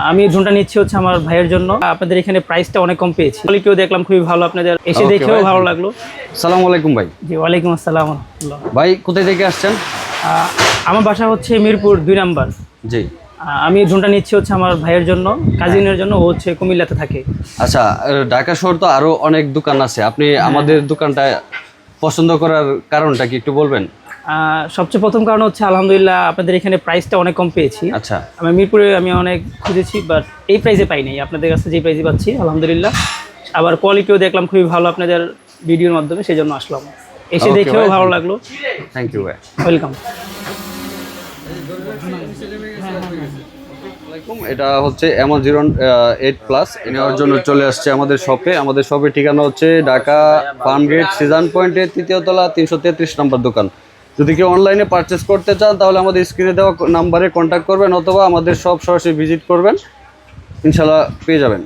আমি ড্রোনটা নিচ্ছি হচ্ছে আমার ভাইয়ের জন্য। আপনাদের এখানে প্রাইসটা অনেক কম পেয়েছি, কোয়ালিটিও দেখলাম খুবই ভালো, আপনাদের এসে দেখেও ভালো লাগলো। সালাম আলাইকুম ভাই। জি ওয়ালাইকুম আসসালাম রাহমাতুল্লাহ। ভাই কোথায় থেকে আসছেন? আমার বাসা হচ্ছে মিরপুর 2 নাম্বার। জি। আমি ড্রোনটা নিচ্ছি হচ্ছে আমার ভাইয়ের জন্য, কাজিনের জন্য, ও হচ্ছে কুমিল্লাতে থাকে। আচ্ছা, ঢাকা শহর তো আরো অনেক দোকান আছে, আপনি আমাদের দোকানটা পছন্দ করার কারণটা কি একটু বলবেন? সবচেয়ে প্রথম কারণ হচ্ছে আলহামদুলিল্লাহ আপনাদের এখানে প্রাইসটা অনেক কম পেয়েছি। আচ্ছা। আমি মিরপুরে অনেক খুঁজেছি, বাট এই প্রাইসে পাই নাই, আপনাদের কাছে যে প্রাইসে পাচ্ছি আলহামদুলিল্লাহ। আবার কোয়ালিটিও দেখলাম খুবই ভালো আপনাদের ভিডিওর মাধ্যমে, সেই জন্য আসলাম, এসে দেখেও ভালো লাগলো। থ্যাংক ইউ ভাই। ওয়েলকাম। এটা হচ্ছে M08+ নেওয়ার জন্য চলে আসছে আমাদের শপে। আমাদের শপের ঠিকানা হচ্ছে ঢাকা ফার্মগেট সিজন পয়েন্টের 3য় তলা 333 নম্বর দোকান। যদি কেউ অনলাইনে পারচেস করতে চান তাহলে আমাদের স্ক্রিনে দেওয়া নাম্বারে কন্ট্যাক্ট করবেন, অথবা আমাদের শপ সরাসরি ভিজিট করবেন, ইনশাল্লাহ পেয়ে যাবেন।